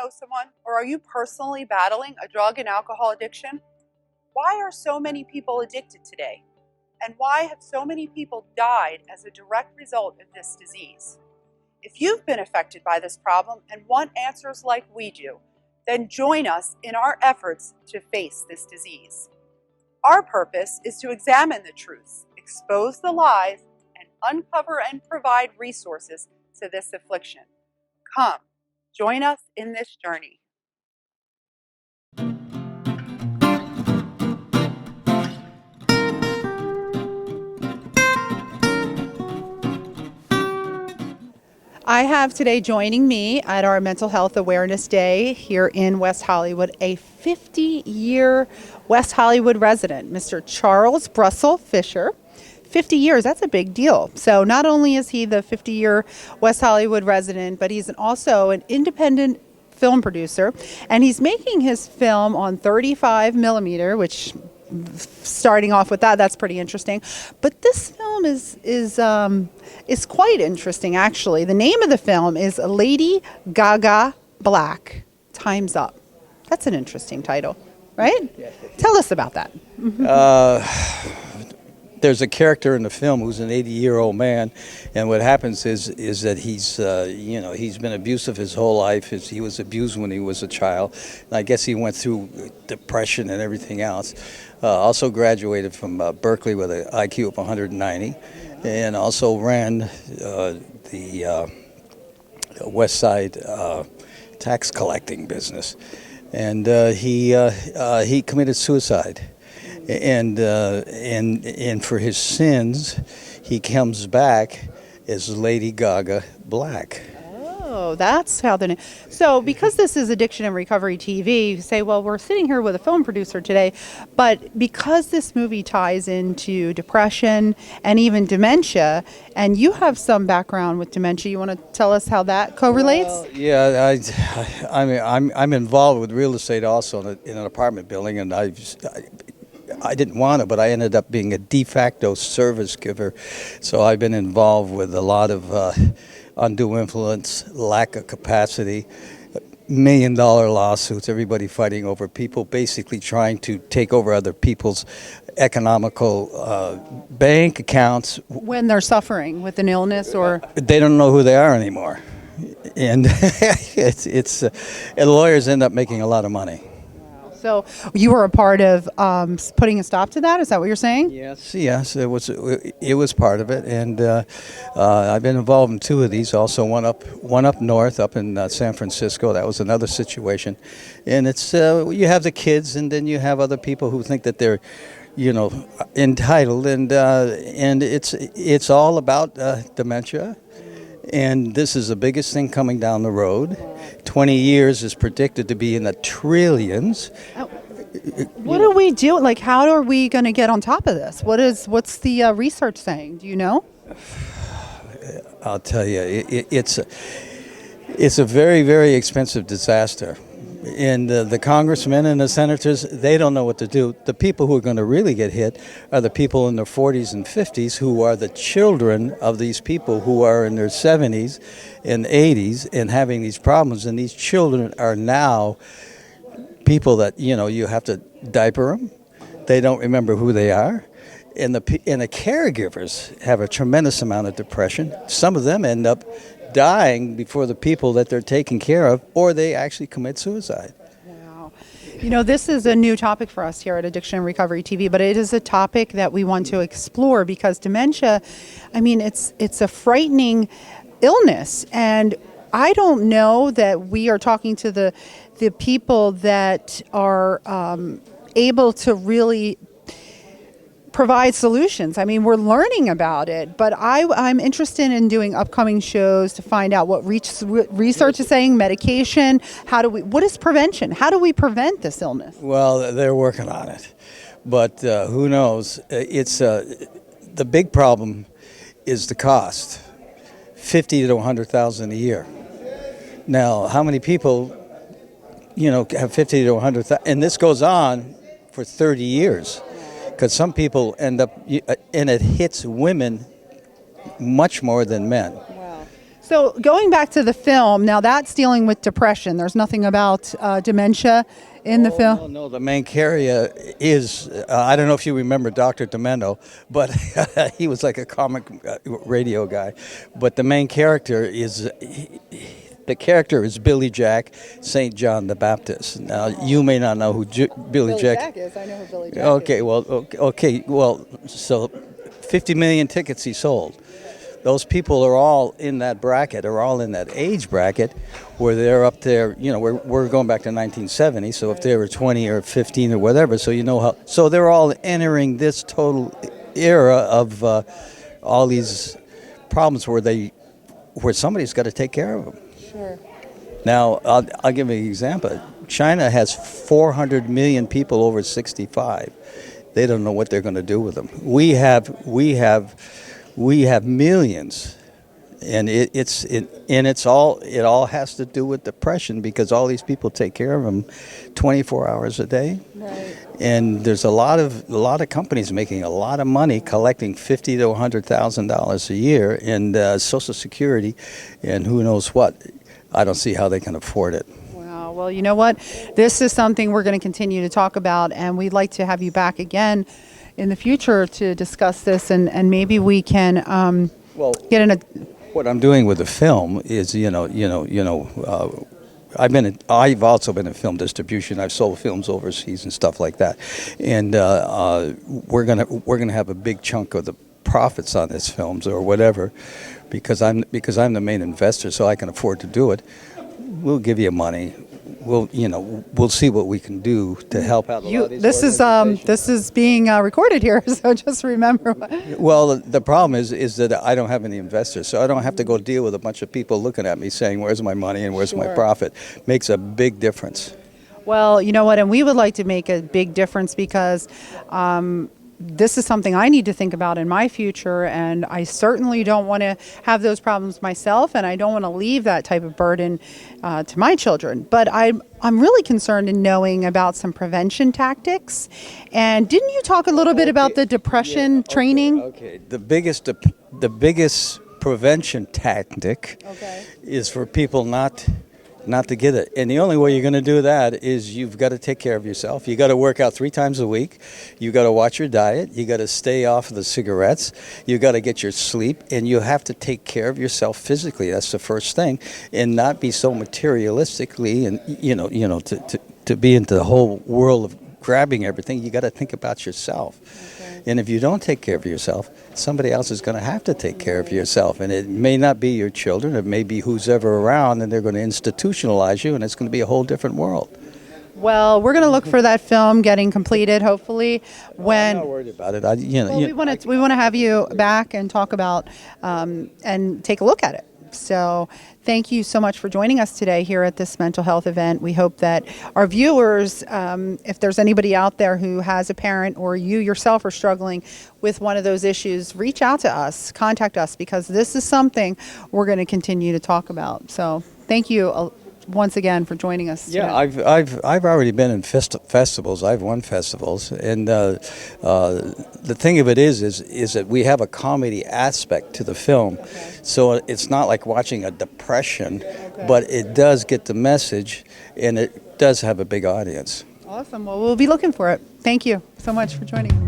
know someone, or are you personally battling a drug and alcohol addiction? Why are so many people addicted today? And why have so many people died as a direct result of this disease? If you've been affected by this problem and want answers like we do, then join us in our efforts to face this disease. Our purpose is to examine the truths, expose the lies, and uncover and provide resources to this affliction. Come, join us in this journey. I have today joining me at our Mental Health Awareness Day here in West Hollywood, a 50-year West Hollywood resident, Mr. Charles Russell Fisher. 50 years, that's a big deal. So not only is he the 50-year West Hollywood resident, but he's also an independent film producer, and he's making his film on 35 millimeter, which starting off with that's pretty interesting. But this film is quite interesting, actually. The name of the film is Lady Gaga Black, Time's Up. That's an interesting title, right? Yes. Tell us about that. There's a character in the film who's an 80-year-old man, and what happens is that he's been abusive his whole life. He was abused when he was a child, and I guess he went through depression and everything else. Also graduated from Berkeley with an IQ of 190, and also ran the West Side tax collecting business, and he committed suicide. And for his sins, he comes back as Lady Gaga Black. Oh, that's how the name. So, because this is Addiction and Recovery TV, you say, well, we're sitting here with a film producer today, but because this movie ties into depression and even dementia, and you have some background with dementia, you want to tell us how that correlates? Well, yeah, I'm involved with real estate also in an apartment building, and I didn't want to, but I ended up being a de facto service giver. So I've been involved with a lot of undue influence, lack of capacity, $1 million lawsuits, everybody fighting over people, basically trying to take over other people's economical bank accounts. When they're suffering with an illness or... They don't know who they are anymore. And and lawyers end up making a lot of money. So you were a part of putting a stop to that? Is that what you're saying? Yes, it was part of it, and I've been involved in two of these. Also, one up north, up in San Francisco. That was another situation, and it's you have the kids, and then you have other people who think that they're, entitled, and it's all about dementia. And this is the biggest thing coming down the road. 20 years is predicted to be in the trillions. What do we do? Like, how are we going to get on top of this? What's the research saying? Do you know? I'll tell you, it's a very, very expensive disaster. And the congressmen and the senators, they don't know what to do. The people who are going to really get hit are the people in their 40s and 50s who are the children of these people who are in their 70s and 80s and having these problems. And these children are now people that, you have to diaper them. They don't remember who they are. And the caregivers have a tremendous amount of depression. Some of them end up dying before the people that they're taking care of, or they actually commit suicide. Wow. This is a new topic for us here at Addiction and Recovery TV, but it is a topic that we want to explore because dementia, it's a frightening illness, and I don't know that we are talking to the people that are able to really provide solutions. We're learning about it, but I'm interested in doing upcoming shows to find out what research is saying, medication, what is prevention? How do we prevent this illness? Well, they're working on it, but who knows? It's the big problem is the cost, $50,000 to $100,000 a year. Now, how many people, have $50,000 to $100,000, and this goes on for 30 years. Because some people end up, and it hits women much more than men. Wow. So going back to the film, now that's dealing with depression. There's nothing about dementia in the film. No, the main character is, I don't know if you remember Dr. Demento, but he was like a comic radio guy. But the main character is, the character is Billy Jack, St. John the Baptist. Now, you may not know who Billy Jack is. I know who Billy Jack Okay, well, so 50 million tickets he sold. Those people are all in that bracket, are all in that age bracket where they're up there, we're going back to 1970, so if they were 20 or 15 or whatever, so so they're all entering this total era of all these problems where somebody's got to take care of them. Sure. Now, I'll give you an example. China has 400 million people over 65. They don't know what they're going to do with them. We have millions, and it all has to do with depression because all these people take care of them 24 hours a day. Right. And there's a lot of companies making a lot of money collecting $50,000 to $100,000 a year in Social Security, and who knows what. I don't see how they can afford it. Wow. Well, you know what? This is something we're going to continue to talk about, and we'd like to have you back again in the future to discuss this, and maybe we can get in a. What I'm doing with the film is, I've also been in film distribution. I've sold films overseas and stuff like that, and we're gonna have a big chunk of the profits on these films or whatever, because I'm the main investor, so I can afford to do it. We'll give you money. We'll see what we can do to help out. This is being recorded here, so just remember. Well, the problem is that I don't have any investors, so I don't have to go deal with a bunch of people looking at me saying, "Where's my money and where's my profit?" Makes a big difference. Well, you know what, and we would like to make a big difference because this is something I need to think about in my future, and I certainly don't want to have those problems myself, and I don't want to leave that type of burden to my children. But I'm really concerned in knowing about some prevention tactics. And didn't you talk a little bit about the depression training? Okay. The biggest prevention tactic is for people not to get it. And the only way you're going to do that is you've got to take care of yourself. You got to work out 3 times a week. You got to watch your diet. You got to stay off of the cigarettes. You got to get your sleep, and you have to take care of yourself physically. That's the first thing, and not be so materialistically and to be into the whole world of grabbing everything. You got to think about yourself. And if you don't take care of yourself, somebody else is going to have to take care of yourself. And it may not be your children. It may be who's ever around, and they're going to institutionalize you, and it's going to be a whole different world. Well, we're going to look for that film getting completed, hopefully. I'm not worried about it. We want to have you back and talk about and take a look at it. So thank you so much for joining us today here at this mental health event. We hope that our viewers, if there's anybody out there who has a parent or you yourself are struggling with one of those issues, reach out to us, contact us, because this is something we're going to continue to talk about. So thank you once again for joining us today. Yeah, I've already been in festivals. I've won festivals, and the thing of it is that we have a comedy aspect to the film, so it's not like watching a depression, but it does get the message, and it does have a big audience. Awesome. Well, we'll be looking for it. Thank you so much for joining me.